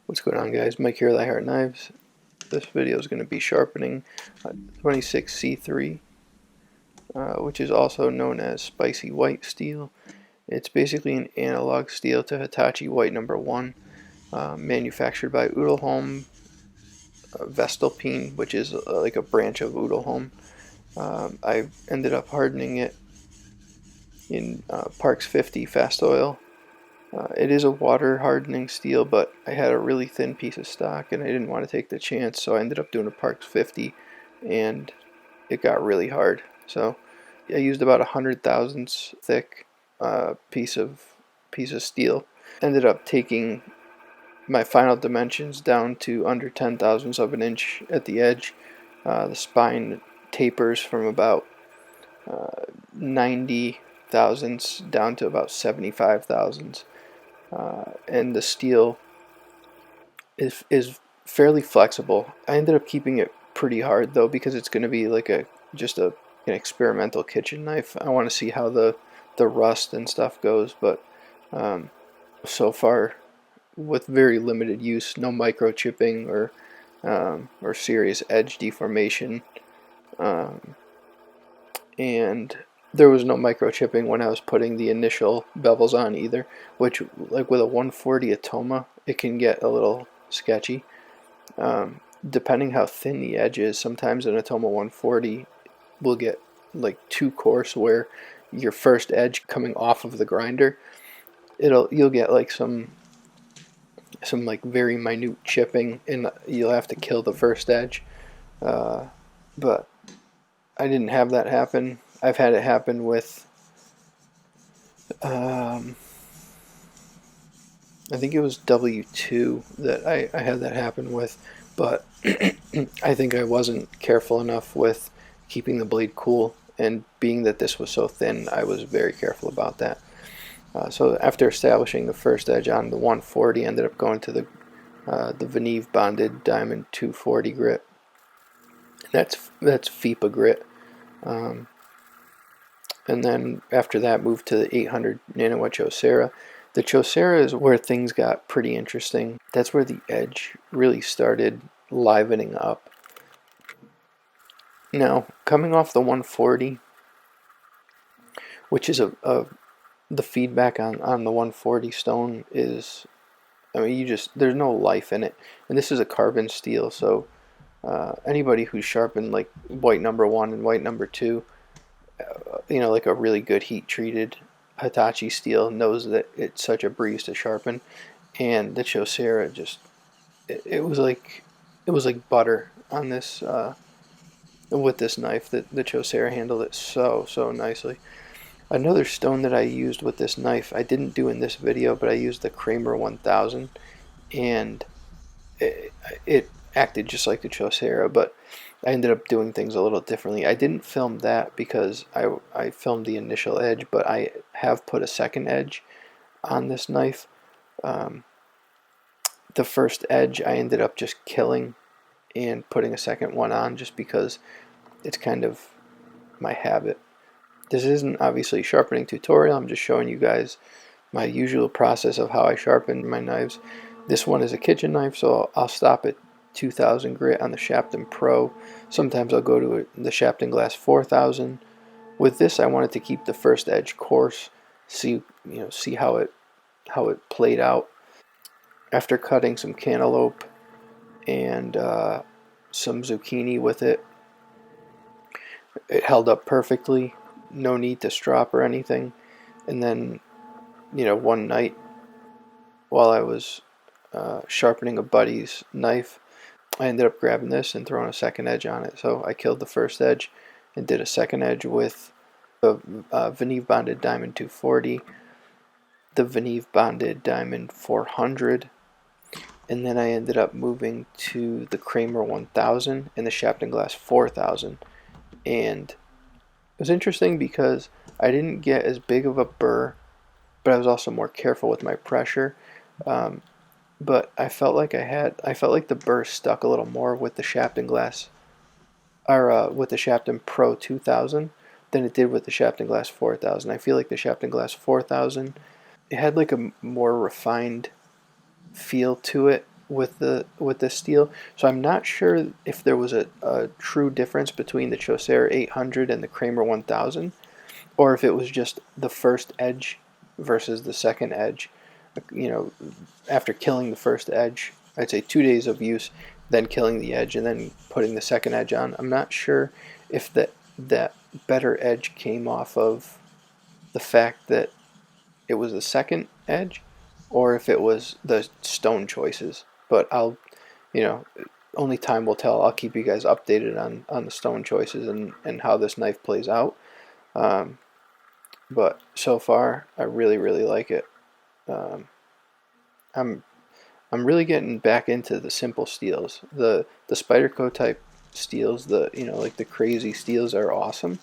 What's going on, guys? Mike here with I Heart Knives. This video is going to be sharpening 26C3, which is also known as spicy white steel. It's basically an analog steel to Hitachi white number 1, manufactured by Udelholm Vestalpine, which is like a branch of Udelholm. I ended up hardening it in Parks 50 fast oil. It is a water hardening steel, but I had a really thin piece of stock and I didn't want to take the chance, so I ended up doing a Parks 50 and it got really hard. So I used about 100 thousandths thick piece of steel. Ended up taking my final dimensions down to under 10 thousandths of an inch at the edge. The spine tapers from about 90 thousandths down to about 75 thousandths. And the steel is fairly flexible. I ended up keeping it pretty hard though, because it's going to be like an experimental kitchen knife. I want to see how the rust and stuff goes, but so far with very limited use, no microchipping or serious edge deformation, and there was no microchipping when I was putting the initial bevels on either, which, like with a 140 Atoma, it can get a little sketchy. Depending how thin the edge is, sometimes an Atoma 140 will get like too coarse, where your first edge coming off of the grinder, you'll get like some like very minute chipping, and you'll have to kill the first edge. But I didn't have that happen. I've had it happen with I think it was W2 that I had that happen with, but I think I wasn't careful enough with keeping the blade cool, and being that this was so thin, I was very careful about that. So after establishing the first edge on the 140, I ended up going to the Veneve bonded diamond 240 grit. That's FIPA grit. And then after that, moved to the 800 nanowatt Chaucera. The Chaucera is where things got pretty interesting. That's where the edge really started livening up. Now, coming off the 140, which is the feedback on the 140 stone is, I mean, there's no life in it. And this is a carbon steel, so anybody who's sharpened like white number 1 and white number 2, like a really good heat treated Hitachi steel, knows that it's such a breeze to sharpen. And the Chaucera just, it was like butter on this with this knife. The Chaucera handled it so nicely. Another stone that I used with this knife, I didn't do in this video, but I used the Kramer 1000, and it acted just like the Chaucera, but I ended up doing things a little differently. I didn't film that because I filmed the initial edge, but I have put a second edge on this knife. The first edge I ended up just killing and putting a second one on, just because it's kind of my habit. This isn't obviously a sharpening tutorial. I'm just showing you guys my usual process of how I sharpen my knives. This one is a kitchen knife, so I'll stop at 2000 grit on the Sharpening Pro. Sometimes I'll go to the Sharpening Glass 4000. With this, I wanted to keep the first edge coarse, see how it played out. After cutting some cantaloupe and some zucchini with it, it held up perfectly. No need to strop or anything. And then, one night while I was sharpening a buddy's knife, I ended up grabbing this and throwing a second edge on it. So I killed the first edge and did a second edge with the Veneve bonded diamond 240, the Veneve bonded diamond 400, and then I ended up moving to the Kramer 1000 and the Sharpening Glass 4000. And it was interesting because I didn't get as big of a burr, but I was also more careful with my pressure. But I felt like the burr stuck a little more with the Sharpening Glass, or with the Sharpening Pro 2000, than it did with the Sharpening Glass 4000. I feel like the Sharpening Glass 4000, it had like a more refined feel to it, with the steel. So I'm not sure if there was a true difference between the Chaucer 800 and the Kramer 1000, or if it was just the first edge versus the second edge. You know, after killing the first edge, I'd say 2 days of use, then killing the edge, and then putting the second edge on. I'm not sure if that better edge came off of the fact that it was the second edge, or if it was the stone choices. But you know, only time will tell. I'll keep you guys updated on the stone choices and how this knife plays out. But so far, I really, really like it. Um, I'm I'm really getting back into the simple steels. The Spyderco type steels, like the crazy steels are awesome,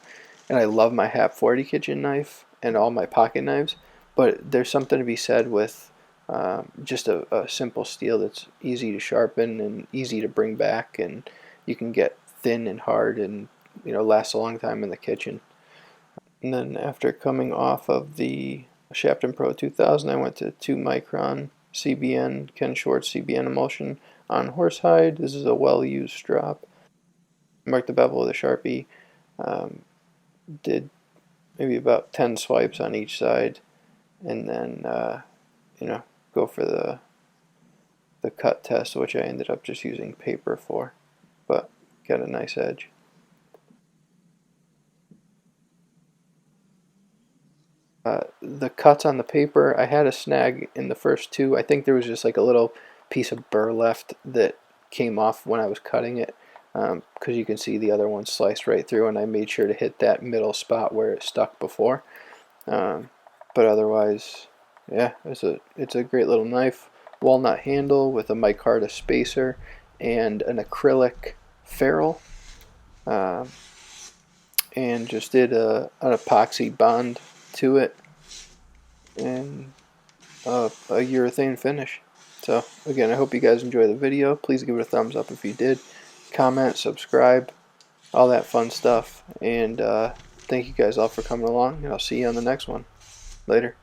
and I love my Hap 40 kitchen knife and all my pocket knives. But there's something to be said with just a simple steel that's easy to sharpen and easy to bring back, and you can get thin and hard and last a long time in the kitchen. And then after coming off of the Shapton Pro 2000, I went to 2 micron CBN, Ken Schwartz CBN emulsion on horsehide. This is a well-used strop. Marked the bevel with a Sharpie. Did maybe about 10 swipes on each side, and then go for the cut test, which I ended up just using paper for, but got a nice edge. The cuts on the paper, I had a snag in the first two. I think there was just like a little piece of burr left that came off when I was cutting it, because you can see the other one sliced right through, and I made sure to hit that middle spot where it stuck before. But otherwise, yeah, it's a great little knife. Walnut handle with a micarta spacer and an acrylic ferrule, and just did an epoxy bond to it and a urethane finish. So again, I hope you guys enjoy the video. Please give it a thumbs up if you did. Comment, subscribe, all that fun stuff. And thank you guys all for coming along, and I'll see you on the next one. Later.